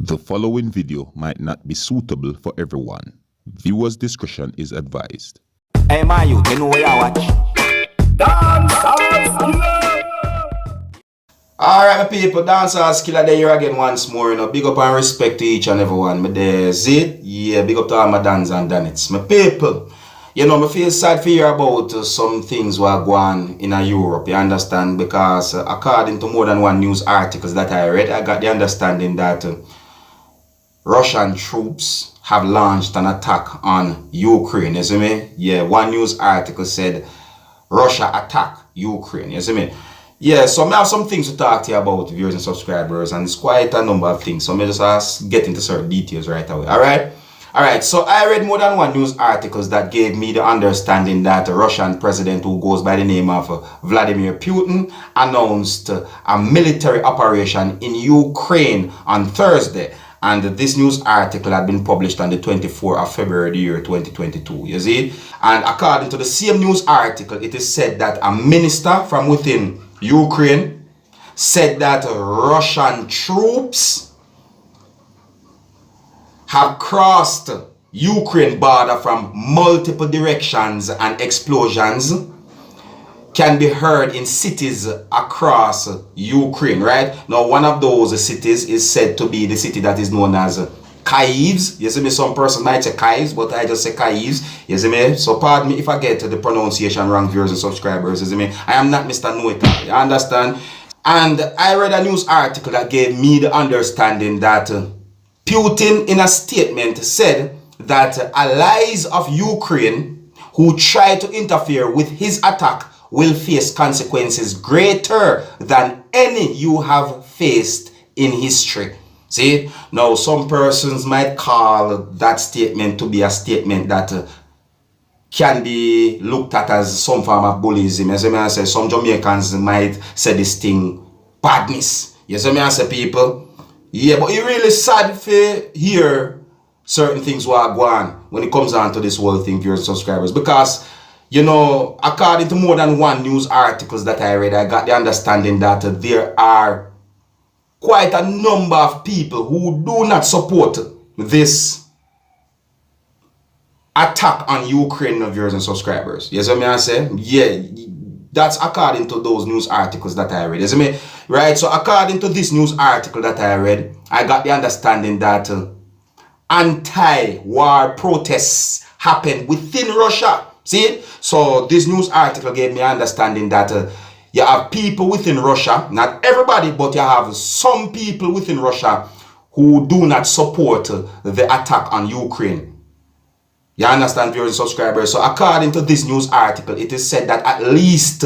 The following video might not be suitable for everyone. Viewers' discretion is advised. Hey my youth, you know where I watch? Dancehall skilla! Alright my people, Dancehall skilla there here again once more. You know, big up and respect to each and everyone. Me there, Zid, yeah, big up to all my Dans and Danets. My people, you know, me feel sad for hear about some things were going in Europe, you understand? Because according to more than one news articles that I read, I got the understanding that Russian troops have launched an attack on Ukraine, you see me? Yeah, one news article said Russia attack Ukraine, you see me? Yeah, so I have some things to talk to you about, viewers and subscribers, and it's quite a number of things, so I just get into certain details right away, alright? So I read more than one news articles that gave me the understanding that the Russian president, who goes by the name of Vladimir Putin, announced a military operation in Ukraine on Thursday. And this news article had been published on the 24th of February, the year 2022, you see? And according to the same news article, it is said that a minister from within Ukraine said that Russian troops have crossed Ukraine border from multiple directions and explosions can be heard in cities across Ukraine, right? Now, one of those cities is said to be the city that is known as Kyiv. You see me, some person might say Kyiv, but I just say Kyiv. You see me? So pardon me if I get the pronunciation wrong, viewers and subscribers. You see me? I am not Mr. Know-it-all, you understand? And I read a news article that gave me the understanding that Putin, in a statement, said that allies of Ukraine who try to interfere with his attack will face consequences greater than any you have faced in history. See, now some persons might call that statement to be a statement that can be looked at as some form of bullyism. As I say, some Jamaicans might say this thing badness. Yes, I say, people. Yeah, but it really sad for hear certain things were going on when it comes down to this whole thing, viewers and subscribers, because you know, according to more than one news articles that I read, I got the understanding that there are quite a number of people who do not support this attack on Ukraine, viewers and subscribers. Yes, I say? Yeah, that's according to those news articles that I read. Yes, right? So according to this news article that I read, I got the understanding that anti-war protests happen within Russia. See, so this news article gave me understanding that you have people within Russia, not everybody, but you have some people within Russia who do not support the attack on Ukraine. You understand, viewers and subscribers? So according to this news article, it is said that at least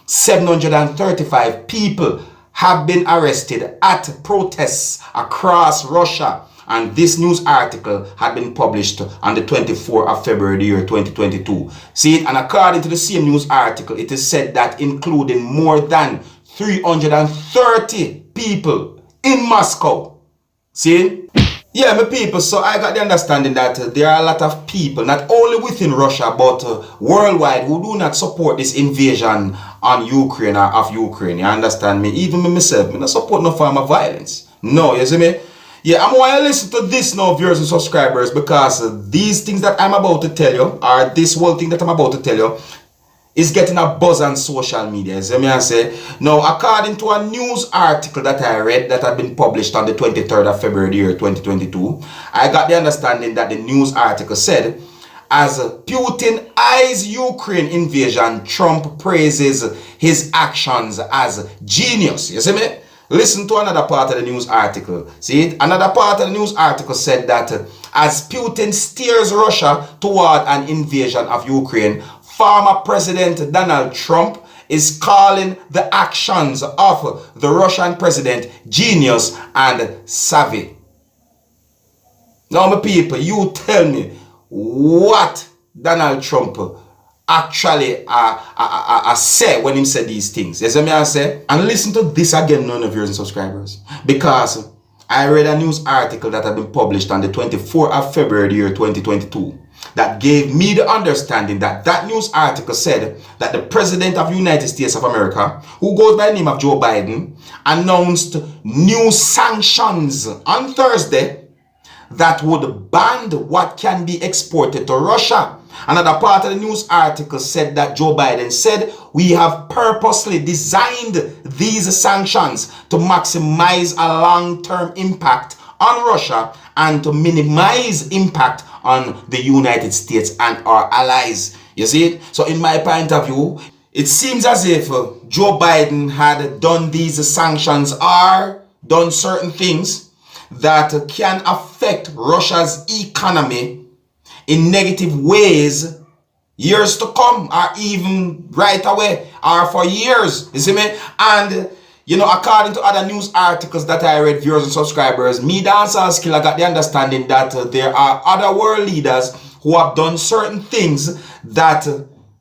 735 people have been arrested at protests across Russia. And this news article had been published on the 24th of February, the year 2022. See, and according to the same news article, it is said that including more than 330 people in Moscow. See? Yeah, my people, so I got the understanding that there are a lot of people, not only within Russia, but worldwide, who do not support this invasion on Ukraine or of Ukraine. You understand me? Even me myself, I don't support no form of violence. No, you see me? Yeah, I'm going to listen to this now, viewers and subscribers, because these things that I'm about to tell you, or this whole thing that I'm about to tell you, is getting a buzz on social media. So I say, now, according to a news article that I read that had been published on the 23rd of February, year 2022, I got the understanding that the news article said, as Putin eyes Ukraine invasion, Trump praises his actions as genius. You see me? Listen to another part of the news article. See it? Another part of the news article said that as Putin steers Russia toward an invasion of Ukraine, former President Donald Trump is calling the actions of the Russian president genius and savvy. Now, my people, you tell me what Donald Trump actually say when he said these things. Yes, I say? And listen to this again, none of viewers and subscribers. Because I read a news article that had been published on the 24th of February, year 2022. that gave me the understanding that that news article said that the President of the United States of America, who goes by the name of Joe Biden, announced new sanctions on Thursday that would ban what can be exported to Russia. Another part of the news article said that Joe Biden said, we have purposely designed these sanctions to maximize a long-term impact on Russia and to minimize impact on the United States and our allies. You see it? So in my point of view, it seems as if Joe Biden had done these sanctions or done certain things that can affect Russia's economy in negative ways years to come, or even right away, or for years. You see me? And you know, according to other news articles that I read, viewers and subscribers, me, Dancehall Skilla, got the understanding that there are other world leaders who have done certain things that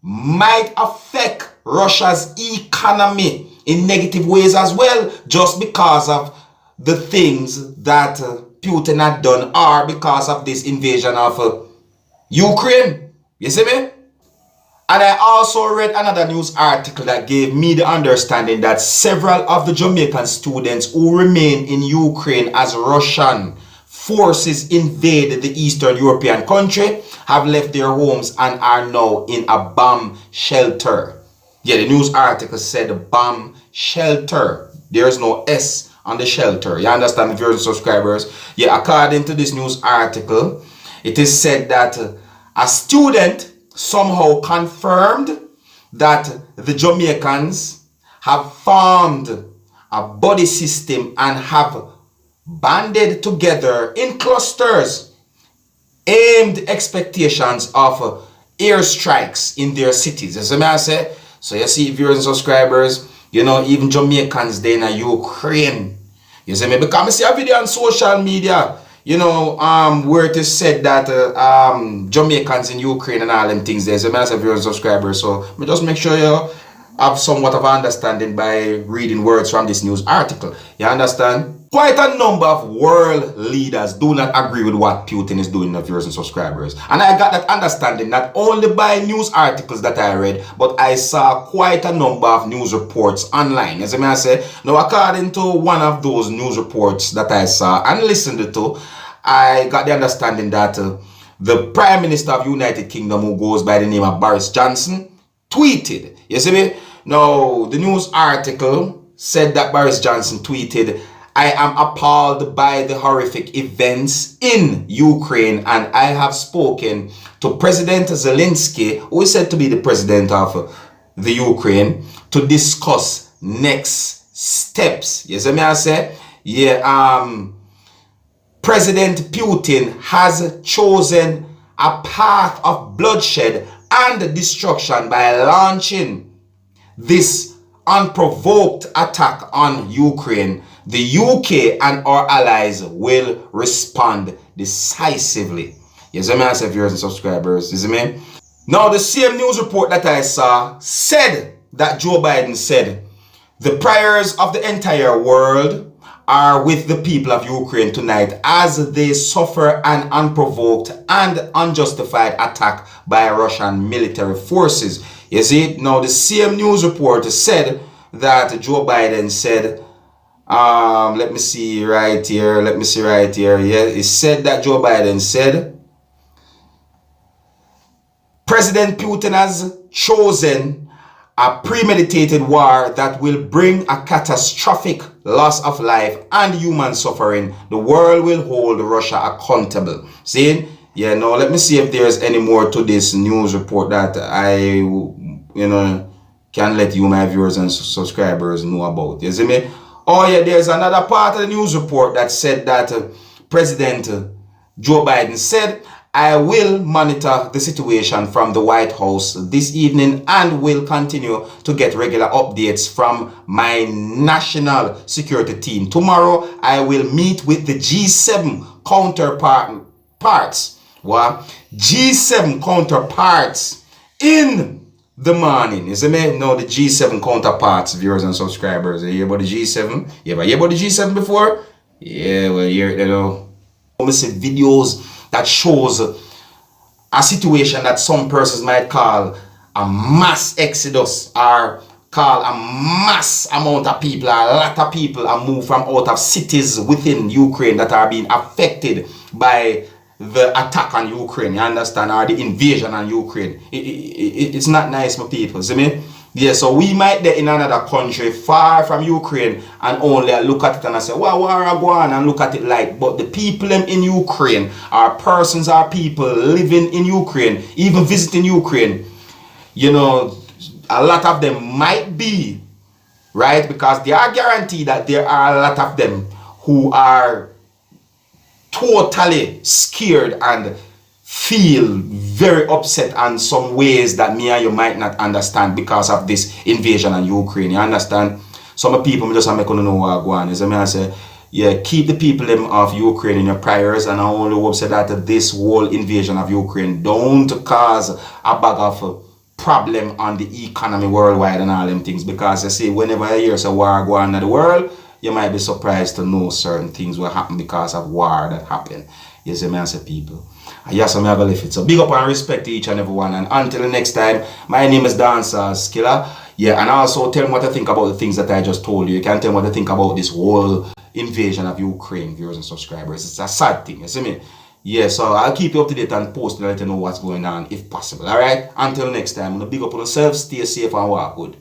might affect Russia's economy in negative ways as well, just because of the things that Putin had done, or because of this invasion of Ukraine. You see me? And I also read another news article that gave me the understanding that several of the Jamaican students who remain in Ukraine as Russian forces invaded the Eastern European country have left their homes and are now in a bomb shelter. Yeah, the news article said bomb shelter. There's no S on the shelter. You understand, viewers and subscribers? Yeah, according to this news article, it is said that a student somehow confirmed that the Jamaicans have formed a buddy system and have banded together in clusters aimed expectations of airstrikes in their cities. As I say, so you see, viewers and subscribers, you know, even Jamaicans there in Ukraine. You see me? Because I see a video on social media, you know, where it is said that Jamaicans in Ukraine and all them things there. So I have viewers and subscribers. So just make sure you have somewhat of understanding by reading words from this news article. You understand? Quite a number of world leaders do not agree with what Putin is doing, viewers and subscribers. And I got that understanding not only by news articles that I read, but I saw quite a number of news reports online. As I say, now according to one of those news reports that I saw and listened to, I got the understanding that the Prime Minister of the United Kingdom, who goes by the name of Boris Johnson, tweeted. You see me? Now, the news article said that Boris Johnson tweeted, I am appalled by the horrific events in Ukraine, and I have spoken to President Zelensky, who is said to be the president of the Ukraine, to discuss next steps. You see me I say? Yeah, President Putin has chosen a path of bloodshed and destruction by launching this unprovoked attack on Ukraine. The UK and our allies will respond decisively. Yes, I say, viewers and subscribers. You see me? Now, the same news report that I saw said that Joe Biden said the prayers of the entire world are with the people of Ukraine tonight as they suffer an unprovoked and unjustified attack by Russian military forces. You see, now the same news report said that Joe Biden said, let me see right here. Yeah, it said that Joe Biden said, President Putin has chosen a premeditated war that will bring a catastrophic loss of life and human suffering. The world will hold Russia accountable. See? Yeah, now let me see if there's any more to this news report that I, can let you, my viewers and subscribers, know about. You see me? Oh yeah, there's another part of the news report that said that President Joe Biden said, I will monitor the situation from the White House this evening and will continue to get regular updates from my national security team. Tomorrow, I will meet with the G7 counterparts. What? G7 counterparts in the morning. You see me? No, the G7 counterparts, viewers and subscribers. You hear about the G7? You ever hear about the G7 before? Yeah, well, you know. I see videos that shows a situation that some persons might call a mass exodus, or call a mass amount of people, a lot of people are moved from out of cities within Ukraine that are being affected by the attack on Ukraine, you understand, or the invasion on Ukraine. It's not nice, my people, see me? Yeah, so we might be in another country far from Ukraine and only look at it and say, well, where are go on, and look at it like, but the people in Ukraine are persons, are people living in Ukraine, even visiting Ukraine, you know, a lot of them might be, right? Because they are guaranteed that there are a lot of them who are totally scared and feel very upset in some ways that me and you might not understand because of this invasion on Ukraine. You understand? Some people just make you know what go on. So I say, yeah, keep the people of Ukraine in your prayers, and I only hope say that this whole invasion of Ukraine don't cause a bag of problem on the economy worldwide and all them things, because I see whenever I hear a war go on in the world, you might be surprised to know certain things will happen because of war that happen. You see me, I say people. And yes, I'm going to live it. So big up and respect to each and every one. And until the next time, my name is Dancehall Skilla. Yeah, and also tell me what you think about the things that I just told you. You can tell me what you think about this whole invasion of Ukraine, viewers and subscribers. It's a sad thing, you see me? Yeah, so I'll keep you up to date and post and let you know what's going on if possible. Alright? Until next time, I'm going to big up on yourself, stay safe and walk good.